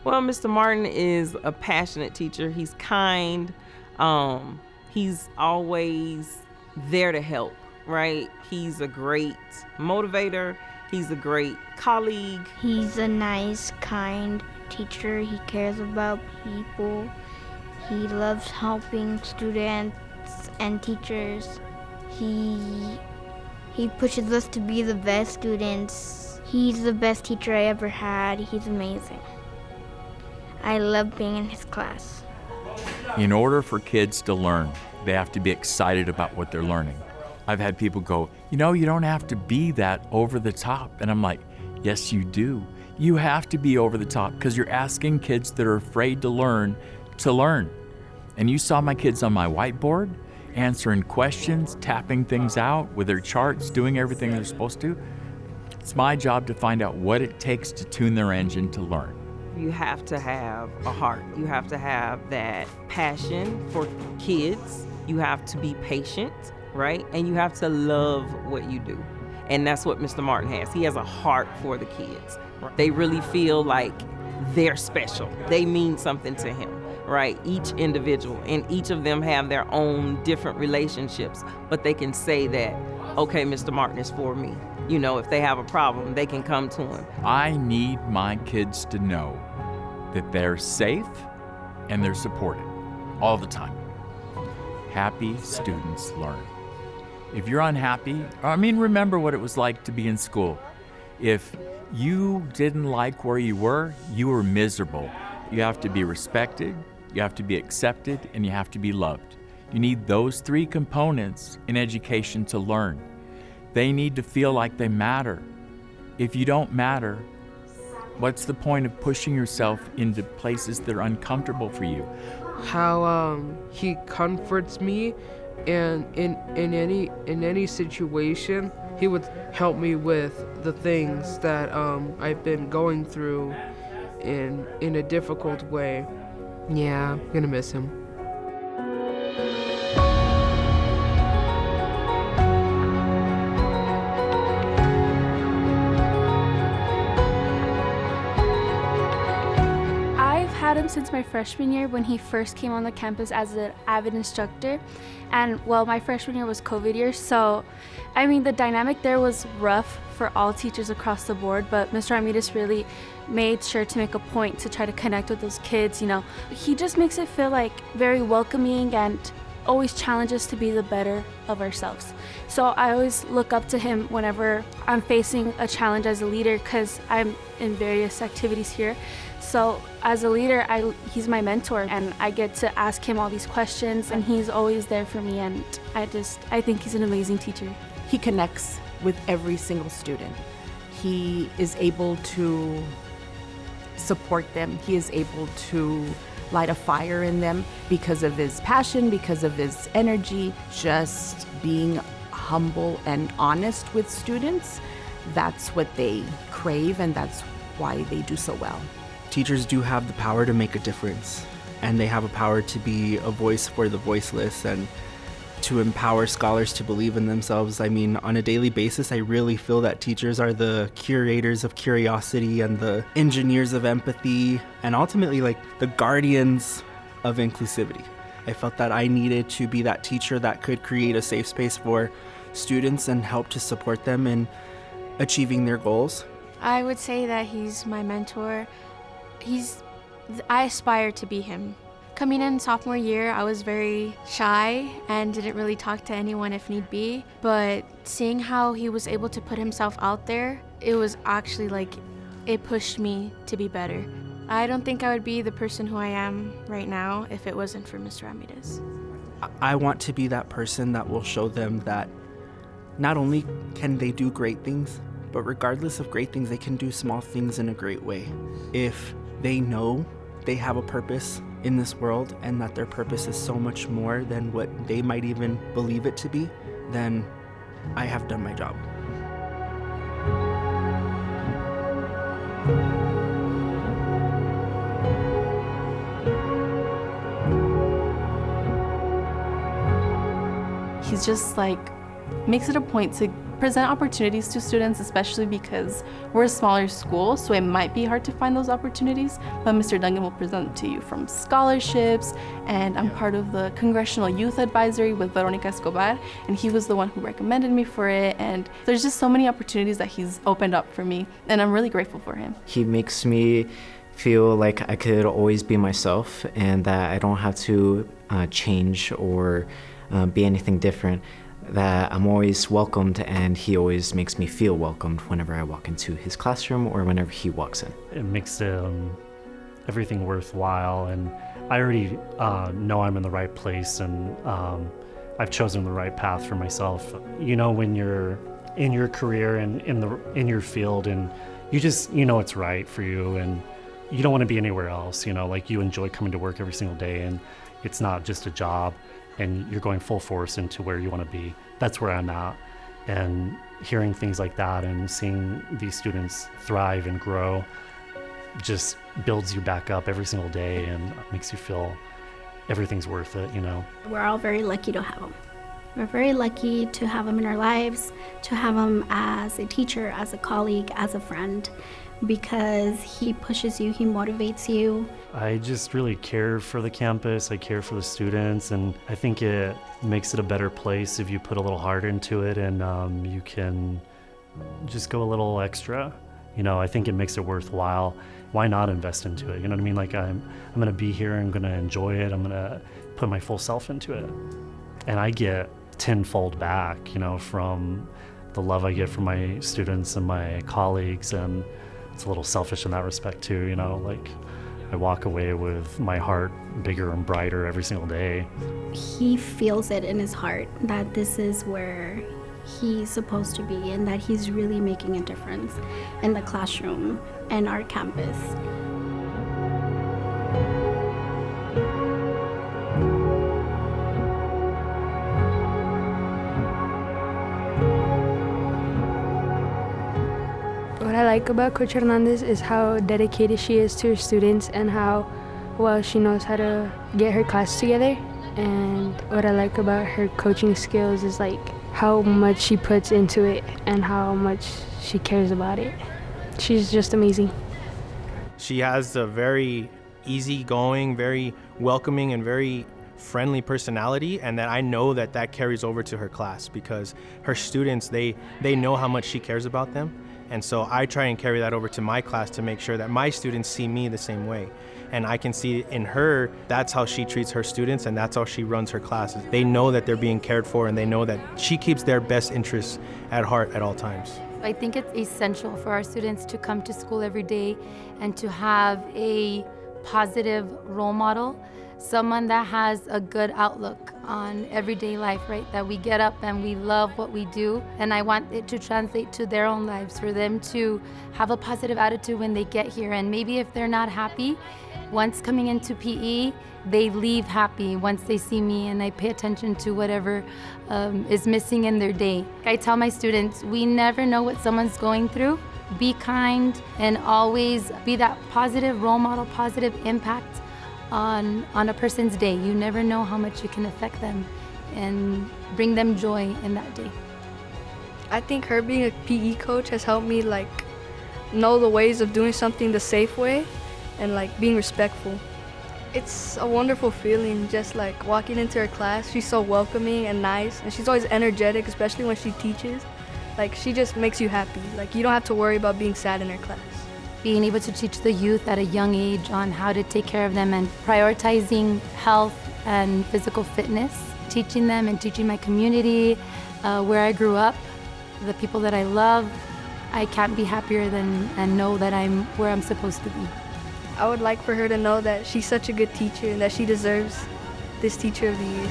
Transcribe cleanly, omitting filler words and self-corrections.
Well, Mr. Martin is a passionate teacher. He's kind. He's always there to help, right? He's a great motivator. He's a great colleague. He's a nice, kind teacher. He cares about people. He loves helping students and teachers. He pushes us to be the best students. He's the best teacher I ever had. He's amazing. I love being in his class. In order for kids to learn, they have to be excited about what they're learning. I've had people go, you don't have to be that over the top. And I'm like, yes, you do. You have to be over the top because you're asking kids that are afraid to learn. And you saw my kids on my whiteboard answering questions, tapping things out with their charts, doing everything they're supposed to. It's my job to find out what it takes to tune their engine to learn. You have to have a heart. You have to have that passion for kids. You have to be patient, right? And you have to love what you do. And that's what Mr. Martin has. He has a heart for the kids. They really feel like they're special. They mean something to him, right? Each individual, and each of them have their own different relationships, but they can say that, okay, Mr. Martin is for me. If they have a problem, they can come to him. I need my kids to know that they're safe and they're supported all the time. Happy students learn. If you're unhappy, remember what it was like to be in school. If you didn't like where you were miserable. You have to be respected, you have to be accepted, and you have to be loved. You need those three components in education to learn. They need to feel like they matter. If you don't matter, what's the point of pushing yourself into places that are uncomfortable for you? How he comforts me, and in any situation, he would help me with the things that I've been going through in a difficult way. Yeah, I'm gonna miss him. Had him since my freshman year when he first came on the campus as an avid instructor, and my freshman year was COVID year, so the dynamic there was rough for all teachers across the board, but Mr. Hernandez really made sure to make a point to try to connect with those kids. He just makes it feel like very welcoming and always challenges to be the better of ourselves. So I always look up to him whenever I'm facing a challenge as a leader, because I'm in various activities here. So as a leader, he's my mentor, and I get to ask him all these questions, and he's always there for me, and I think he's an amazing teacher. He connects with every single student. He is able to support them. He is able to light a fire in them because of his passion, because of his energy, just being humble and honest with students. That's what they crave, and that's why they do so well. Teachers do have the power to make a difference, and they have a power to be a voice for the voiceless and to empower scholars to believe in themselves. On a daily basis, I really feel that teachers are the curators of curiosity and the engineers of empathy, and ultimately the guardians of inclusivity. I felt that I needed to be that teacher that could create a safe space for students and help to support them in achieving their goals. I would say that he's my mentor. I aspire to be him. Coming in sophomore year, I was very shy and didn't really talk to anyone if need be, but seeing how he was able to put himself out there, it was actually it pushed me to be better. I don't think I would be the person who I am right now if it wasn't for Mr. Hernandez. I want to be that person that will show them that not only can they do great things, but regardless of great things, they can do small things in a great way. If they know they have a purpose in this world and that their purpose is so much more than what they might even believe it to be, then I have done my job. He's just makes it a point to present opportunities to students, especially because we're a smaller school, so it might be hard to find those opportunities, but Mr. Duncan will present to you from scholarships, and I'm part of the Congressional Youth Advisory with Veronica Escobar, and he was the one who recommended me for it, and there's just so many opportunities that he's opened up for me, and I'm really grateful for him. He makes me feel like I could always be myself and that I don't have to change or be anything different, that I'm always welcomed, and he always makes me feel welcomed whenever I walk into his classroom or whenever he walks in. It makes everything worthwhile, and I already know I'm in the right place, and I've chosen the right path for myself. You know, when you're in your career and in your field, and you know it's right for you, and you don't want to be anywhere else, you know, like you enjoy coming to work every single day, and it's not just a job, and you're going full force into where you want to be. That's where I'm at. And hearing things like that and seeing these students thrive and grow just builds you back up every single day and makes you feel everything's worth it, you know. We're all very lucky to have him. We're very lucky to have him in our lives, to have him as a teacher, as a colleague, as a friend, because he pushes you, he motivates you. I just really care for the campus, I care for the students, and I think it makes it a better place if you put a little heart into it and you can just go a little extra. You know, I think it makes it worthwhile. Why not invest into it? You know what I mean? Like I'm gonna be here, I'm gonna enjoy it, I'm gonna put my full self into it. And I get tenfold back, you know, from the love I get from my students and my colleagues, and it's a little selfish in that respect too, you know, like I walk away with my heart bigger and brighter every single day. He feels it in his heart that this is where he's supposed to be and that he's really making a difference in the classroom and our campus. What I like about Coach Hernandez is how dedicated she is to her students and how well she knows how to get her class together. And what I like about her coaching skills is like how much she puts into it and how much she cares about it. She's just amazing. She has a very easygoing, very welcoming, and very friendly personality, and that I know that carries over to her class because her students, they know how much she cares about them. And so I try and carry that over to my class to make sure that my students see me the same way. And I can see in her, that's how she treats her students, and that's how she runs her classes. They know that they're being cared for, and they know that she keeps their best interests at heart at all times. I think it's essential for our students to come to school every day and to have a positive role model, someone that has a good outlook on everyday life, right? That we get up and we love what we do. And I want it to translate to their own lives, for them to have a positive attitude when they get here. And maybe if they're not happy, once coming into PE, they leave happy once they see me, and I pay attention to whatever is missing in their day. I tell my students, we never know what someone's going through. Be kind and always be that positive role model, positive impact on a person's day. You never know how much you can affect them and bring them joy in that day. I think her being a PE coach has helped me know the ways of doing something the safe way and being respectful. It's a wonderful feeling just walking into her class. She's so welcoming and nice, and she's always energetic, especially when she teaches. She just makes you happy. You don't have to worry about being sad in her class. Being able to teach the youth at a young age on how to take care of them and prioritizing health and physical fitness, teaching them and teaching my community, where I grew up, the people that I love, I can't be happier and know that I'm where I'm supposed to be. I would like for her to know that she's such a good teacher and that she deserves this Teacher of the Year.